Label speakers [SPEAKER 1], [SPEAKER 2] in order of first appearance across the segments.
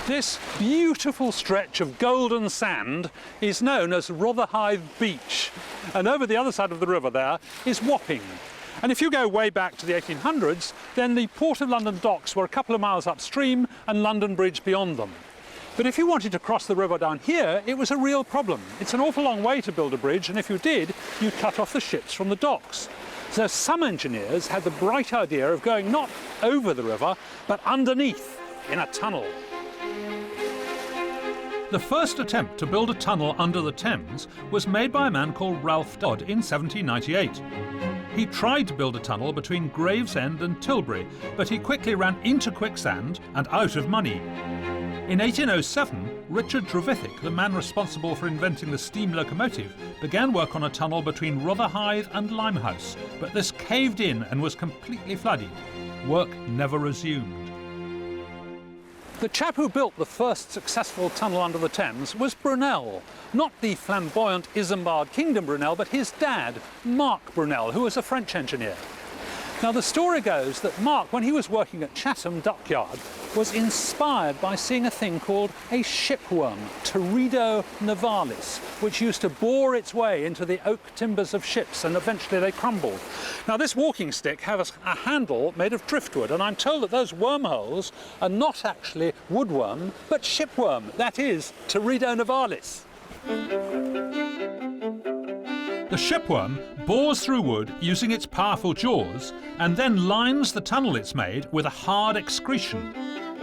[SPEAKER 1] This beautiful stretch of golden sand is known as Rotherhithe Beach, and over the other side of the river there is Wapping. And if you go way back to the 1800s, then the Port of London docks were a couple of miles upstream and London Bridge beyond them. But if you wanted to cross the river down here, it was a real problem. It's an awful long way to build a bridge, and if you did, you'd cut off the ships from the docks. So some engineers had the bright idea of going not over the river, but underneath in a tunnel.
[SPEAKER 2] The first attempt to build a tunnel under the Thames was made by a man called Ralph Dodd in 1798. He tried to build a tunnel between Gravesend and Tilbury, but he quickly ran into quicksand and out of money. In 1807, Richard Trevithick, the man responsible for inventing the steam locomotive, began work on a tunnel between Rotherhithe and Limehouse, but this caved in and was completely flooded. Work never resumed.
[SPEAKER 1] The chap who built the first successful tunnel under the Thames was Brunel. Not the flamboyant Isambard Kingdom Brunel, but his dad, Mark Brunel, who was a French engineer. Now the story goes that Mark, when he was working at Chatham Dockyard, was inspired by seeing a thing called a shipworm, Teredo nivalis, which used to bore its way into the oak timbers of ships, and eventually they crumbled. Now this walking stick has a handle made of driftwood, and I'm told that those wormholes are not actually woodworm, but shipworm, that is, Teredo nivalis.
[SPEAKER 2] The shipworm bores through wood using its powerful jaws and then lines the tunnel it's made with a hard excretion.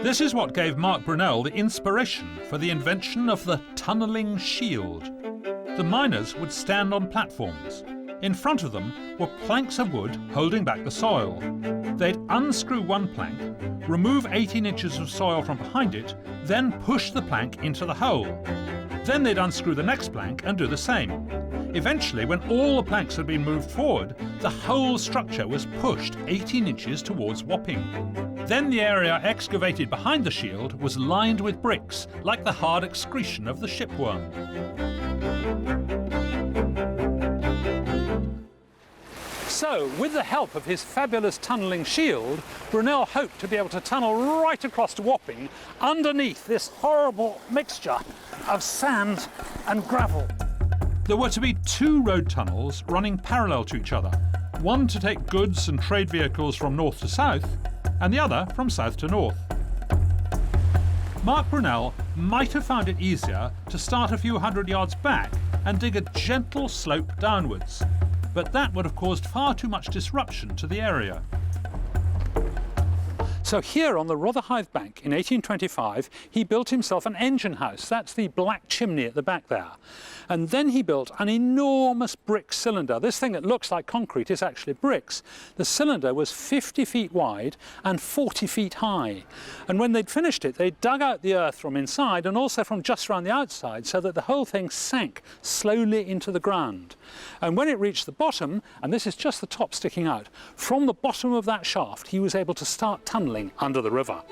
[SPEAKER 2] This is what gave Mark Brunel the inspiration for the invention of the tunnelling shield. The miners would stand on platforms. In front of them were planks of wood holding back the soil. They'd unscrew one plank, remove 18 inches of soil from behind it, then push the plank into the hole. Then they'd unscrew the next plank and do the same. Eventually, when all the planks had been moved forward, the whole structure was pushed 18 inches towards Wapping. Then the area excavated behind the shield was lined with bricks, like the hard excretion of the shipworm.
[SPEAKER 1] So, with the help of his fabulous tunnelling shield, Brunel hoped to be able to tunnel right across to Wapping underneath this horrible mixture of sand and gravel.
[SPEAKER 2] There were to be two road tunnels running parallel to each other, one to take goods and trade vehicles from north to south, and the other from south to north. Mark Brunel might have found it easier to start a few hundred yards back and dig a gentle slope downwards, but that would have caused far too much disruption to the area.
[SPEAKER 1] So here on the Rotherhithe Bank in 1825, he built himself an engine house. That's the black chimney at the back there. And then he built an enormous brick cylinder. This thing that looks like concrete is actually bricks. The cylinder was 50 feet wide and 40 feet high. And when they'd finished it, they dug out the earth from inside and also from just around the outside, so that the whole thing sank slowly into the ground. And when it reached the bottom, and this is just the top sticking out, from the bottom of that shaft, he was able to start tunneling under the river.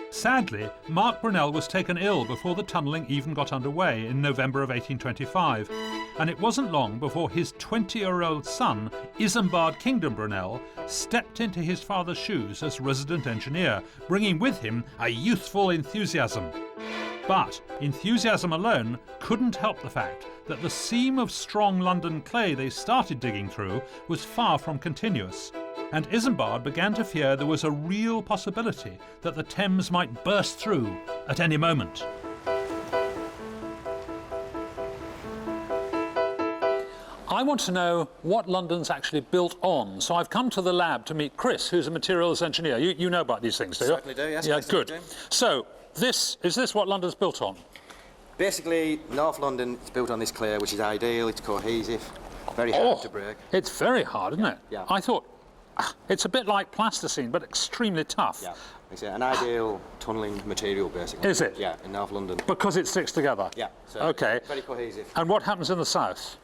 [SPEAKER 2] Sadly, Mark Brunel was taken ill before the tunnelling even got underway in November of 1825, and it wasn't long before his 20-year-old son, Isambard Kingdom Brunel, stepped into his father's shoes as resident engineer, bringing with him a youthful enthusiasm. But enthusiasm alone couldn't help the fact that the seam of strong London clay they started digging through was far from continuous, and Isambard began to fear there was a real possibility that the Thames might burst through at any moment.
[SPEAKER 1] I want to know what London's actually built on, so I've come to the lab to meet Chris, who's a materials engineer. You know about these things, do you?
[SPEAKER 3] Certainly do, yes.
[SPEAKER 1] Yeah, good. So, is this what London's built on?
[SPEAKER 3] Basically, North London is built on this clay, which is ideal, it's cohesive, very hard to break.
[SPEAKER 1] It's very hard, isn't it?
[SPEAKER 3] Yeah.
[SPEAKER 1] I thought, it's a bit like plasticine, but extremely tough.
[SPEAKER 3] Yeah, it's an ideal tunnelling material, basically.
[SPEAKER 1] Is it?
[SPEAKER 3] Yeah, in North London.
[SPEAKER 1] Because it sticks together?
[SPEAKER 3] Yeah, so
[SPEAKER 1] okay.
[SPEAKER 3] Very cohesive.
[SPEAKER 1] And what happens in the south?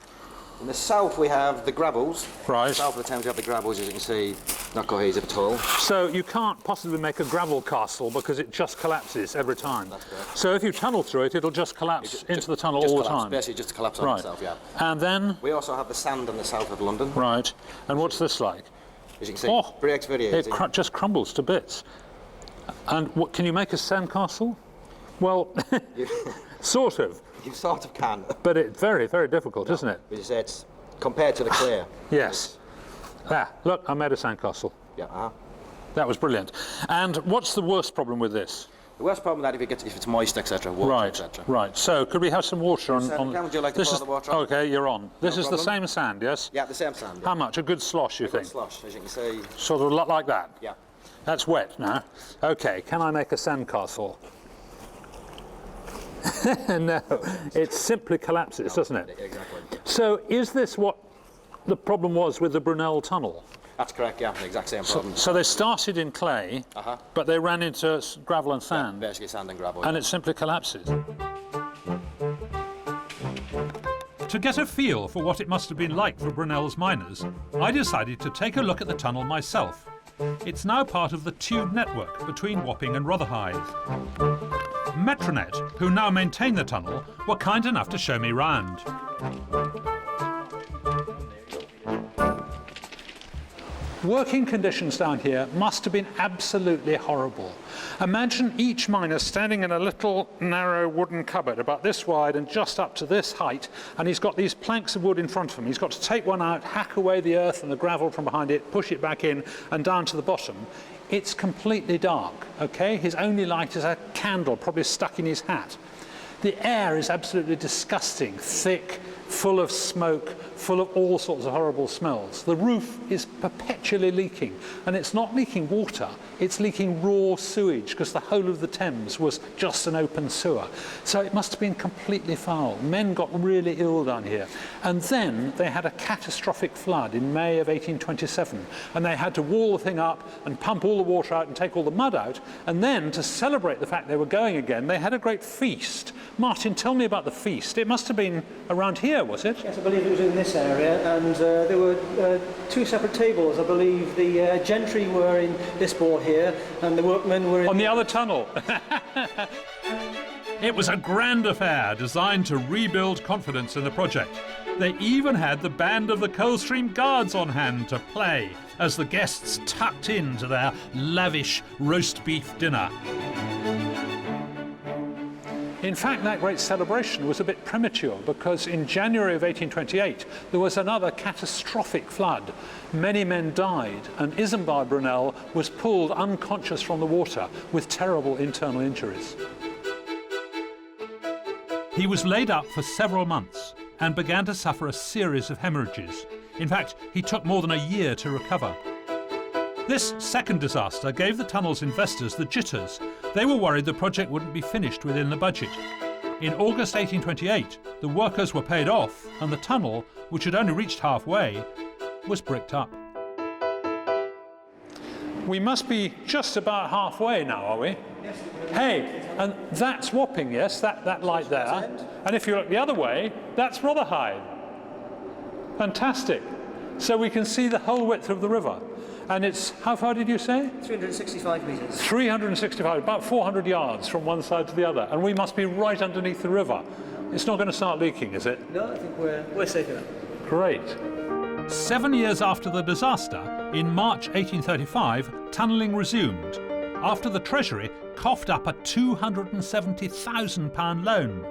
[SPEAKER 3] In the south we have the gravels.
[SPEAKER 1] Right.
[SPEAKER 3] South of the Thames we have the gravels, as you can see, not cohesive at all.
[SPEAKER 1] So you can't possibly make a gravel castle because it just collapses every time.
[SPEAKER 3] That's correct.
[SPEAKER 1] So if you tunnel through it, it'll just collapse into the tunnel all the time?
[SPEAKER 3] Basically just collapse on itself, yeah.
[SPEAKER 1] And then?
[SPEAKER 3] We also have the sand on the south of London.
[SPEAKER 1] Right. And what's this like?
[SPEAKER 3] As you can see,
[SPEAKER 1] Oh,
[SPEAKER 3] breaks very easy.
[SPEAKER 1] it just crumbles to bits. And what, can you make a sandcastle? Well, sort of.
[SPEAKER 3] You sort of can.
[SPEAKER 1] But it's very, very difficult, isn't it?
[SPEAKER 3] As you say, it's compared to the clay.
[SPEAKER 1] Yes. Ah, look, I made a sandcastle.
[SPEAKER 3] Yeah,
[SPEAKER 1] That was brilliant. And what's the worst problem with this?
[SPEAKER 3] The worst problem with that if it's moist, etc., water,
[SPEAKER 1] Right,
[SPEAKER 3] etc.
[SPEAKER 1] right. So could we have some water on?
[SPEAKER 3] Would you like to
[SPEAKER 1] this
[SPEAKER 3] pour
[SPEAKER 1] is
[SPEAKER 3] the water on?
[SPEAKER 1] okay. You're on. This is the
[SPEAKER 3] problem.
[SPEAKER 1] same sand, yes?
[SPEAKER 3] Yeah, the same sand. Yeah.
[SPEAKER 1] How much? A good slosh, you
[SPEAKER 3] Good
[SPEAKER 1] think?
[SPEAKER 3] slosh, as you can see.
[SPEAKER 1] Sort of a lot like that.
[SPEAKER 3] Yeah.
[SPEAKER 1] That's wet now. Okay. Can I make a sandcastle? No, it simply collapses, doesn't it?
[SPEAKER 3] Exactly.
[SPEAKER 1] So is this what the problem was with the Brunel tunnel?
[SPEAKER 3] That's correct, yeah, the exact same problem.
[SPEAKER 1] So they started in clay, but they ran into gravel and sand,
[SPEAKER 3] Basically sand and gravel.
[SPEAKER 1] and it simply collapses.
[SPEAKER 2] To get a feel for what it must have been like for Brunel's miners, I decided to take a look at the tunnel myself. It's now part of the tube network between Wapping and Rotherhithe. Metronet, who now maintain the tunnel, were kind enough to show me round.
[SPEAKER 1] Working conditions down here must have been absolutely horrible. Imagine each miner standing in a little narrow wooden cupboard about this wide and just up to this height, and he's got these planks of wood in front of him. He's got to take one out, hack away the earth and the gravel from behind it, push it back in and down to the bottom. It's completely dark, okay? His only light is a candle, probably stuck in his hat. The air is absolutely disgusting, thick, full of smoke, full of all sorts of horrible smells. The roof is perpetually leaking, and it's not leaking water, it's leaking raw sewage, because the whole of the Thames was just an open sewer. So it must have been completely foul. Men got really ill down here. And then they had a catastrophic flood in May of 1827, and they had to wall the thing up and pump all the water out and take all the mud out, and then to celebrate the fact they were going again, they had a great feast. Martin, tell me about the feast. It must have been around here, was it?
[SPEAKER 4] Yes, I believe it was in this area, and there were two separate tables. I believe the gentry were in this bore here, and the workmen were in...
[SPEAKER 1] On the other tunnel.
[SPEAKER 2] It was a grand affair designed to rebuild confidence in the project. They even had the band of the Coldstream Guards on hand to play as the guests tucked into their lavish roast beef dinner.
[SPEAKER 1] In fact, that great celebration was a bit premature because in January of 1828 there was another catastrophic flood. Many men died, and Isambard Brunel was pulled unconscious from the water with terrible internal injuries.
[SPEAKER 2] He was laid up for several months and began to suffer a series of hemorrhages. In fact, he took more than a year to recover. This second disaster gave the tunnel's investors the jitters. They were worried the project wouldn't be finished within the budget. In August 1828, the workers were paid off, and the tunnel, which had only reached halfway, was bricked up.
[SPEAKER 1] We must be just about halfway now, are we? Yes. Hey, and that's Wapping, yes, that light there. And if you look the other way, that's Rotherhithe. Fantastic. So we can see the whole width of the river. And it's, how far did you say?
[SPEAKER 4] 365 metres.
[SPEAKER 1] 365, about 400 yards from one side to the other. And we must be right underneath the river. It's not going to start leaking, is it?
[SPEAKER 4] No, I think we're safe enough.
[SPEAKER 1] Great.
[SPEAKER 2] 7 years after the disaster, in March 1835, tunnelling resumed, after the Treasury coughed up a £270,000 loan.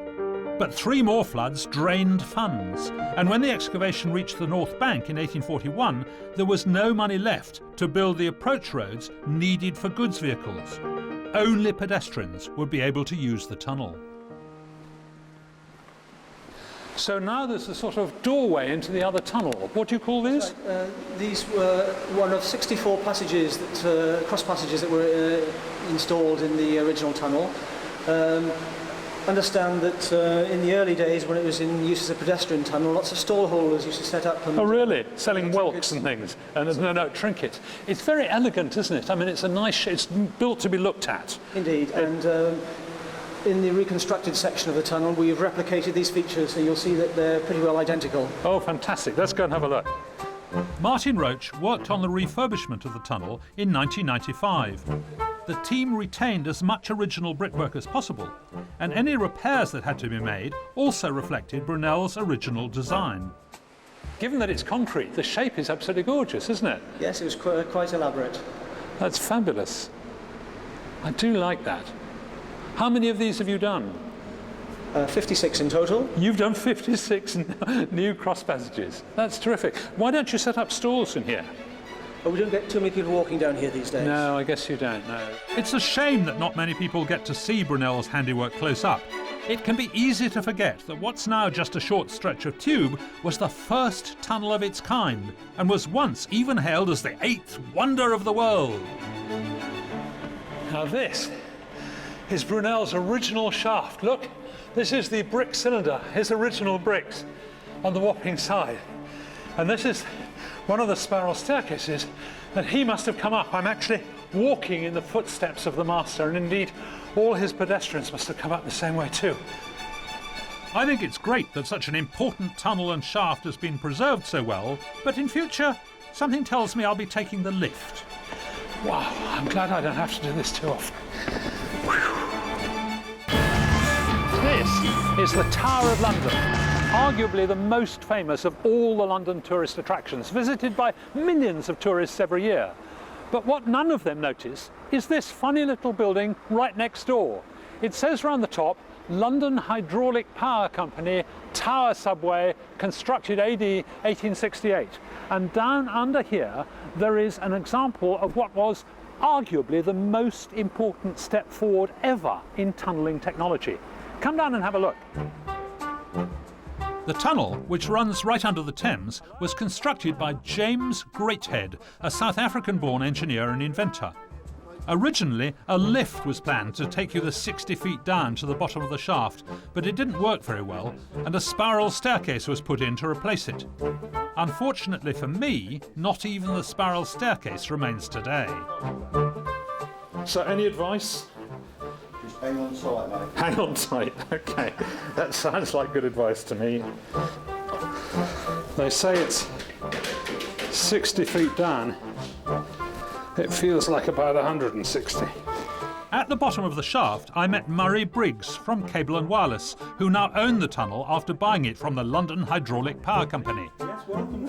[SPEAKER 2] But 3 more floods drained funds, and when the excavation reached the North Bank in 1841, there was no money left to build the approach roads needed for goods vehicles. Only pedestrians would be able to use the tunnel.
[SPEAKER 1] So now there's a sort of doorway into the other tunnel. What do you call these?
[SPEAKER 4] These were one of 64 passages, cross passages that were installed in the original tunnel. Understand that in the early days, when it was in use as a pedestrian tunnel, lots of stall holders used to set up. And
[SPEAKER 1] oh, really? Selling whelks and things, and no trinkets. It's very elegant, isn't it? I mean, it's a nice. It's built to be looked at.
[SPEAKER 4] Indeed, and in the reconstructed section of the tunnel, we've replicated these features, so you'll see that they're pretty well identical.
[SPEAKER 1] Oh, fantastic! Let's go and have a look.
[SPEAKER 2] Martin Roach worked on the refurbishment of the tunnel in 1995. The team retained as much original brickwork as possible, and any repairs that had to be made also reflected Brunel's original design.
[SPEAKER 1] given that it's concrete, the shape is absolutely gorgeous, isn't it?
[SPEAKER 4] Yes, it was quite elaborate.
[SPEAKER 1] That's fabulous. I do like that. How many of these have you done?
[SPEAKER 4] 56 in total.
[SPEAKER 1] You've done 56 new cross passages. That's terrific. Why don't you set up stalls in here?
[SPEAKER 4] But we don't get too many people walking down here these days.
[SPEAKER 1] No, I guess you don't, no.
[SPEAKER 2] It's a shame that not many people get to see Brunel's handiwork close up. It can be easy to forget that what's now just a short stretch of tube was the first tunnel of its kind and was once even hailed as the 8th wonder of the world.
[SPEAKER 1] Now this is Brunel's original shaft. Look, this is the brick cylinder, his original bricks on the Wapping side. And this is one of the spiral staircases that he must have come up. I'm actually walking in the footsteps of the master, and indeed all his pedestrians must have come up the same way too.
[SPEAKER 2] I think it's great that such an important tunnel and shaft has been preserved so well, but in future, something tells me I'll be taking the lift.
[SPEAKER 1] Wow, I'm glad I don't have to do this too often. This is the Tower of London, arguably the most famous of all the London tourist attractions, visited by millions of tourists every year. But what none of them notice is this funny little building right next door. It says round the top, London Hydraulic Power Company Tower Subway, constructed AD 1868. And down under here, there is an example of what was arguably the most important step forward ever in tunnelling technology. Come down and have a look.
[SPEAKER 2] The tunnel, which runs right under the Thames, was constructed by James Greathead, a South African-born engineer and inventor. Originally, a lift was planned to take you the 60 feet down to the bottom of the shaft, but it didn't work very well, and a spiral staircase was put in to replace it. Unfortunately for me, not even the spiral staircase remains today.
[SPEAKER 1] So any advice?
[SPEAKER 3] Just hang on tight, mate.
[SPEAKER 1] Hang on tight, okay. That sounds like good advice to me. They say it's 60 feet down. It feels like about 160.
[SPEAKER 2] At the bottom of the shaft, I met Murray Briggs from Cable and Wireless, who now own the tunnel after buying it from the London Hydraulic Power Company.
[SPEAKER 4] Yes, welcome.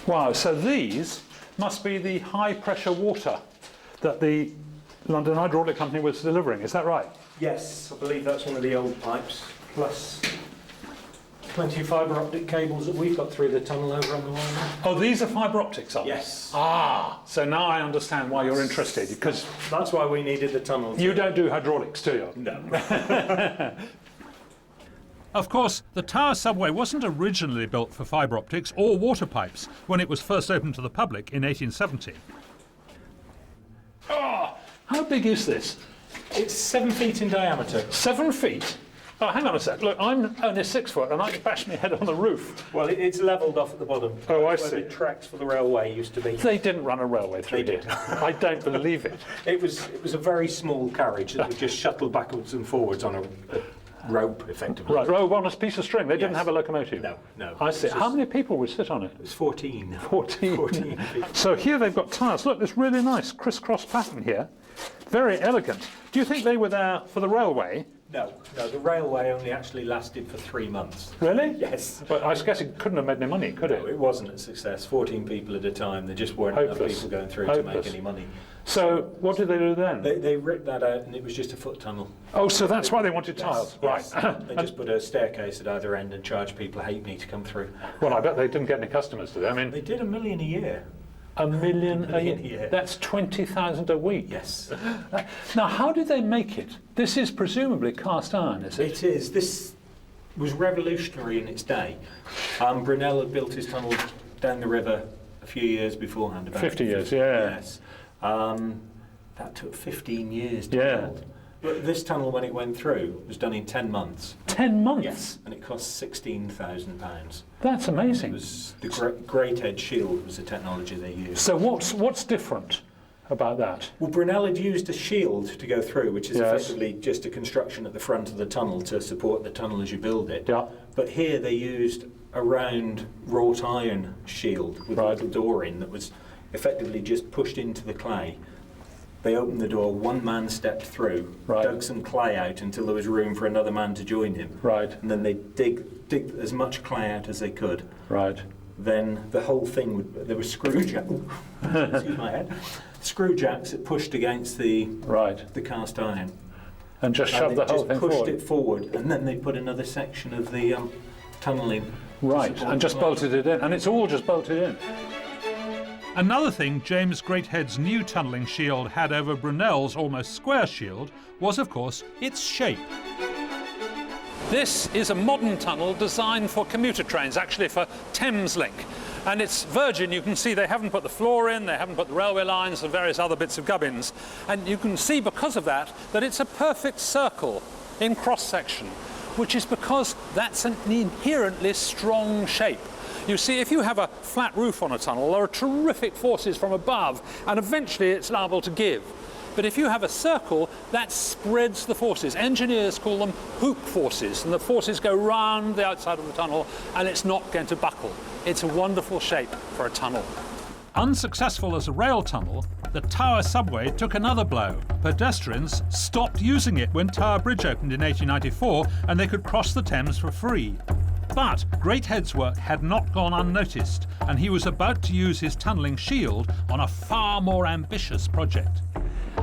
[SPEAKER 1] Wow, so these must be the high pressure water that the London Hydraulic Company was delivering, is that right?
[SPEAKER 5] Yes, I believe that's one of the old pipes, plus plenty of fibre optic cables that we've got through the tunnel over on the wall.
[SPEAKER 1] Oh, these are fibre optics, are they?
[SPEAKER 5] Yes.
[SPEAKER 1] Ah, so now I understand why you're interested, because
[SPEAKER 5] That's why we needed the tunnel.
[SPEAKER 1] you don't do hydraulics, do you?
[SPEAKER 5] No.
[SPEAKER 2] Of course, the Tower Subway wasn't originally built for fibre optics or water pipes when it was first opened to the public in 1870.
[SPEAKER 1] Oh, how big is this?
[SPEAKER 5] It's 7 feet in diameter.
[SPEAKER 1] 7 feet? Oh, hang on a sec. Look, I'm only 6 foot and I can bash my head on the roof.
[SPEAKER 5] Well, it's levelled off at the bottom.
[SPEAKER 1] Oh, I
[SPEAKER 5] Where
[SPEAKER 1] see.
[SPEAKER 5] the tracks for the railway used to be.
[SPEAKER 1] They didn't run a railway through
[SPEAKER 5] They
[SPEAKER 1] here.
[SPEAKER 5] did.
[SPEAKER 1] I don't believe it.
[SPEAKER 5] It was a very small carriage that would just shuttle backwards and forwards on a rope, effectively.
[SPEAKER 1] Right, oh, on a piece of string. They didn't
[SPEAKER 5] Yes.
[SPEAKER 1] have a locomotive.
[SPEAKER 5] No, no.
[SPEAKER 1] I see.
[SPEAKER 5] It's
[SPEAKER 1] How
[SPEAKER 5] just-
[SPEAKER 1] many people would sit on it?
[SPEAKER 5] It was 14.
[SPEAKER 1] 14.
[SPEAKER 5] 14 people.
[SPEAKER 1] So here they've got tiles. Look, this really nice crisscross pattern here. Very elegant. Do you think they were there for the railway?
[SPEAKER 5] No, the railway only actually lasted for 3 months.
[SPEAKER 1] Really?
[SPEAKER 5] Yes.
[SPEAKER 1] But I guess it couldn't have made any money, could
[SPEAKER 5] No,
[SPEAKER 1] it?
[SPEAKER 5] it wasn't a success. 14 people at a time. There just weren't enough
[SPEAKER 1] Hopeless.
[SPEAKER 5] people going through to
[SPEAKER 1] Hopeless.
[SPEAKER 5] make any money.
[SPEAKER 1] So what did they do then?
[SPEAKER 5] They ripped that out and it was just a foot tunnel.
[SPEAKER 1] Oh, so that's why they wanted tiles.
[SPEAKER 5] Yes.
[SPEAKER 1] Right.
[SPEAKER 5] They just put a staircase at either end and charged people a halfpenny to come through.
[SPEAKER 1] Well, I bet they didn't get any customers, did they? I mean,
[SPEAKER 5] They did $1 million a year.
[SPEAKER 1] $1 million a
[SPEAKER 5] million a
[SPEAKER 1] year.
[SPEAKER 5] year.
[SPEAKER 1] That's 20,000 a week.
[SPEAKER 5] Yes.
[SPEAKER 1] Now, how did they make it? This is presumably cast iron, is it?
[SPEAKER 5] It is. This was revolutionary in its day. Brunel had built his tunnel down the river a few years beforehand. About
[SPEAKER 1] 50 years, yeah.
[SPEAKER 5] Yes. That took 15 years to
[SPEAKER 1] Yeah.
[SPEAKER 5] build. But this tunnel, when it went through, was done in 10 months.
[SPEAKER 1] 10 months?
[SPEAKER 5] Yes. And it cost £16,000.
[SPEAKER 1] That's
[SPEAKER 5] It
[SPEAKER 1] amazing.
[SPEAKER 5] was the great edge shield was the technology they used.
[SPEAKER 1] So what's different about that?
[SPEAKER 5] Well, Brunel had used a shield to go through, which is
[SPEAKER 1] Yes.
[SPEAKER 5] effectively just a construction at the front of the tunnel to support the tunnel as you build it.
[SPEAKER 1] Yeah.
[SPEAKER 5] But here they used a round wrought iron shield with
[SPEAKER 1] Right.
[SPEAKER 5] a little door in that was effectively just pushed into the clay They opened the door, one man stepped through, dug some clay out until there was room for another man to join him.
[SPEAKER 1] Right.
[SPEAKER 5] And then they dig as much clay out as they could.
[SPEAKER 1] Right.
[SPEAKER 5] Then the whole thing would, there were screw jacks, excuse my head, screw jacks that pushed against the cast iron.
[SPEAKER 1] And just shoved the whole thing forward.
[SPEAKER 5] Pushed it forward, and then they put another section of the tunnelling.
[SPEAKER 1] Right, and just bolted it in, and it's all just bolted in.
[SPEAKER 2] Another thing James Greathead's new tunnelling shield had over Brunel's almost square shield was, of course, its shape.
[SPEAKER 1] This is a modern tunnel designed for commuter trains, actually for Thames Link. And it's virgin. You can see they haven't put the floor in, they haven't put the railway lines and various other bits of gubbins. And you can see because of that it's a perfect circle in cross-section, which is because that's an inherently strong shape. You see, if you have a flat roof on a tunnel, there are terrific forces from above, and eventually it's liable to give. But if you have a circle, that spreads the forces. Engineers call them hoop forces, and the forces go round the outside of the tunnel, and it's not going to buckle. It's a wonderful shape for a tunnel.
[SPEAKER 2] Unsuccessful as a rail tunnel, the Tower subway took another blow. Pedestrians stopped using it when Tower Bridge opened in 1894, and they could cross the Thames for free. But Greathead's work had not gone unnoticed, and he was about to use his tunnelling shield on a far more ambitious project.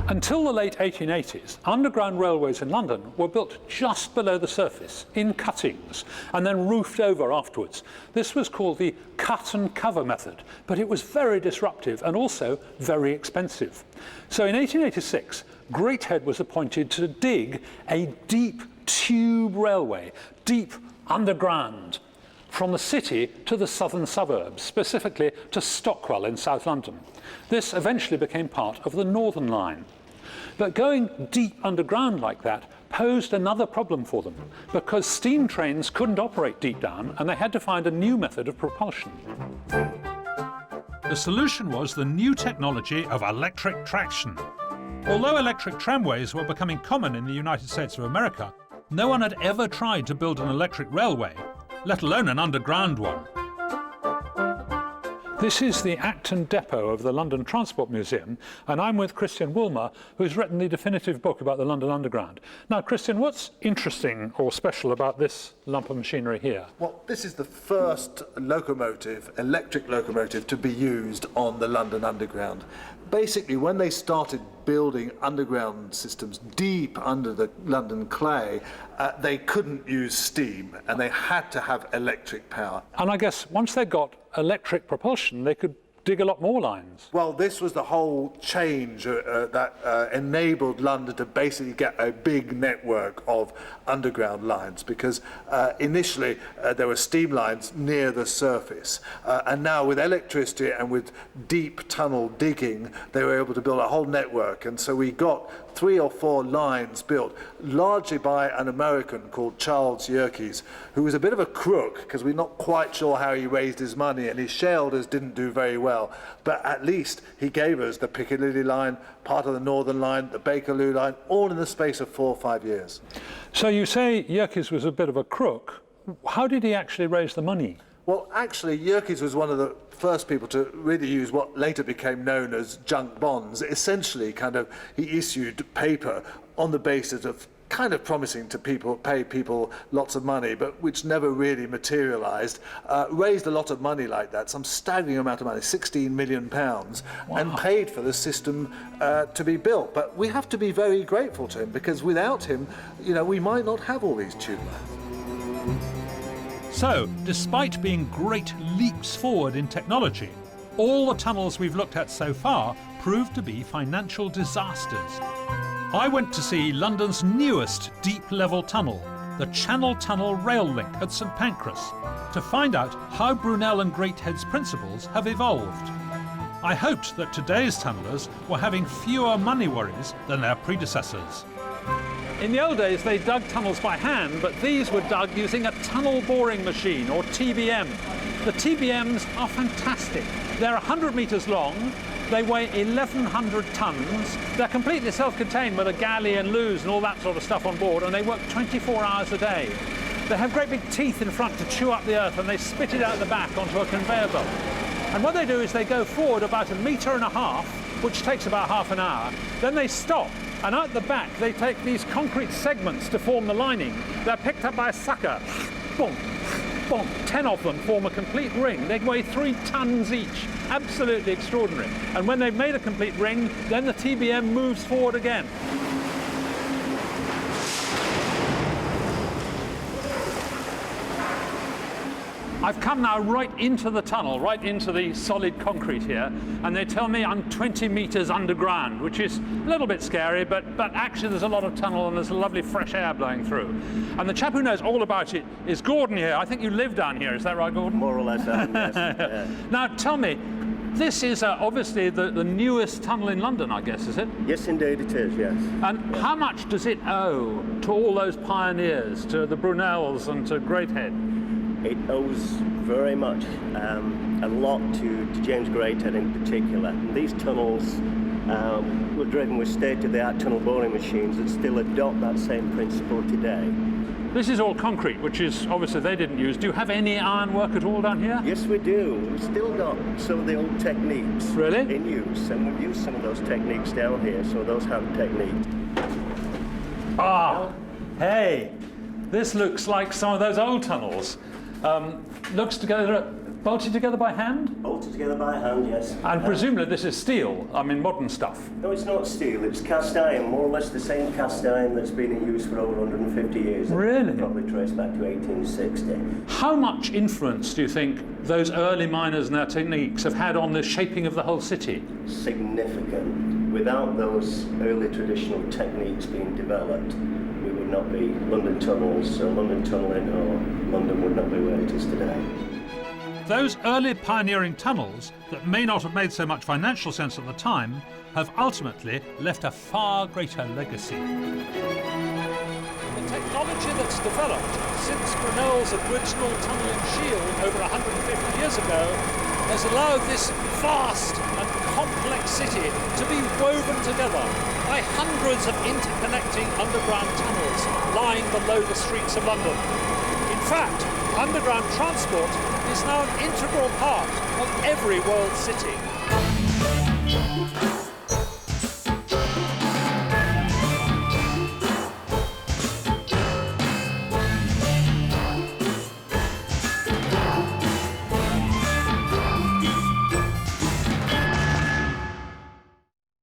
[SPEAKER 1] Until the late 1880s, underground railways in London were built just below the surface, in cuttings, and then roofed over afterwards. This was called the cut and cover method, but it was very disruptive and also very expensive. So in 1886, Greathead was appointed to dig a deep tube railway, deep underground, from the city to the southern suburbs, specifically to Stockwell in South London. This eventually became part of the Northern Line. But going deep underground like that posed another problem for them, because steam trains couldn't operate deep down, and they had to find a new method of propulsion.
[SPEAKER 2] The solution was the new technology of electric traction. Although electric tramways were becoming common in the United States of America, no one had ever tried to build an electric railway, let alone an underground one.
[SPEAKER 1] This is the Acton Depot of the London Transport Museum, and I'm with Christian Woolmer, who's written the definitive book about the London Underground. Now, Christian, what's interesting or special about this lump of machinery here?
[SPEAKER 6] Well, this is the first locomotive, electric locomotive, to be used on the London Underground. Basically, when they started building underground systems deep under the London clay, they couldn't use steam, and they had to have electric power.
[SPEAKER 1] And I guess once they got electric propulsion, they could dig a lot more lines.
[SPEAKER 6] Well, this was the whole change that enabled London to basically get a big network of underground lines, because initially there were steam lines near the surface, and now with electricity and with deep tunnel digging, they were able to build a whole network. And so we got 3 or 4 lines built, largely by an American called Charles Yerkes, who was a bit of a crook, because we're not quite sure how he raised his money, and his shareholders didn't do very well. But at least he gave us the Piccadilly line, part of the Northern Line, the Bakerloo line, all in the space of 4 or 5 years.
[SPEAKER 1] So you say Yerkes was a bit of a crook. How did he actually raise the money?
[SPEAKER 6] Well, actually, Yerkes was one of the first people to really use what later became known as junk bonds. Essentially, he issued paper on the basis of kind of promising to pay people lots of money, but which never really materialised, raised a lot of money like that, some staggering amount of money, £16 million, wow, and paid for the system to be built. But we have to be very grateful to him, because without him, we might not have all these tube lines.
[SPEAKER 2] So, despite being great leaps forward in technology, all the tunnels we've looked at so far proved to be financial disasters. I went to see London's newest deep-level tunnel, the Channel Tunnel Rail Link at St Pancras, to find out how Brunel and Greathead's principles have evolved. I hoped that today's tunnellers were having fewer money worries than their predecessors.
[SPEAKER 1] In the old days, they dug tunnels by hand, but these were dug using a tunnel boring machine, or TBM. The TBMs are fantastic. They're 100 metres long, they weigh 1,100 tonnes, they're completely self-contained with a galley and loos and all that sort of stuff on board, and they work 24 hours a day. They have great big teeth in front to chew up the earth, and they spit it out the back onto a conveyor belt. And what they do is they go forward about 1.5 meters, which takes about half an hour. Then they stop, and out the back they take these concrete segments to form the lining. They're picked up by a sucker. Boom, boom. 10 of them form a complete ring. They weigh 3 tons each. Absolutely extraordinary. And when they've made a complete ring, then the TBM moves forward again. I've come now right into the tunnel, right into the solid concrete here, and they tell me I'm 20 meters underground, which is a little bit scary, but actually there's a lot of tunnel and there's a lovely fresh air blowing through. And the chap who knows all about it is Gordon here. I think you live down here, is that right, Gordon?
[SPEAKER 7] More or less, yes. Yeah.
[SPEAKER 1] Now tell me, this is obviously the newest tunnel in London, I guess, is it?
[SPEAKER 7] Yes, indeed it is, yes.
[SPEAKER 1] And how much does it owe to all those pioneers, to the Brunels and to Greathead?
[SPEAKER 7] It owes very much, a lot to James Greathead in particular. And these tunnels were driven with state-of-the-art tunnel boring machines that still adopt that same principle today.
[SPEAKER 1] This is all concrete, which is obviously they didn't use. Do you have any ironwork at all down here?
[SPEAKER 7] Yes, we do. We've still got some of the old techniques
[SPEAKER 1] Really?
[SPEAKER 7] in use, and we've used some of those techniques down here, so those hand techniques.
[SPEAKER 1] Ah, hey, this looks like some of those old tunnels. Looks bolted together by hand?
[SPEAKER 7] Bolted together by hand, yes.
[SPEAKER 1] And presumably this is steel, I mean modern stuff.
[SPEAKER 7] No, it's not steel, it's cast iron, more or less the same cast iron that's been in use for over 150 years.
[SPEAKER 1] Really?
[SPEAKER 7] Probably traced back to 1860.
[SPEAKER 1] How much influence do you think those early miners and their techniques have had on the shaping of the whole city?
[SPEAKER 7] Significant. Without those early traditional techniques being developed, we would not be London tunnels, or London tunnelling, or London would not be where it is today.
[SPEAKER 2] Those early pioneering tunnels that may not have made so much financial sense at the time have ultimately left a far greater legacy.
[SPEAKER 1] The technology that's developed since Brunel's original tunnelling shield over 150 years ago has allowed this vast and complex city to be woven together by hundreds of interconnecting underground tunnels lying below the streets of London. In fact, underground transport is now an integral part of every world city.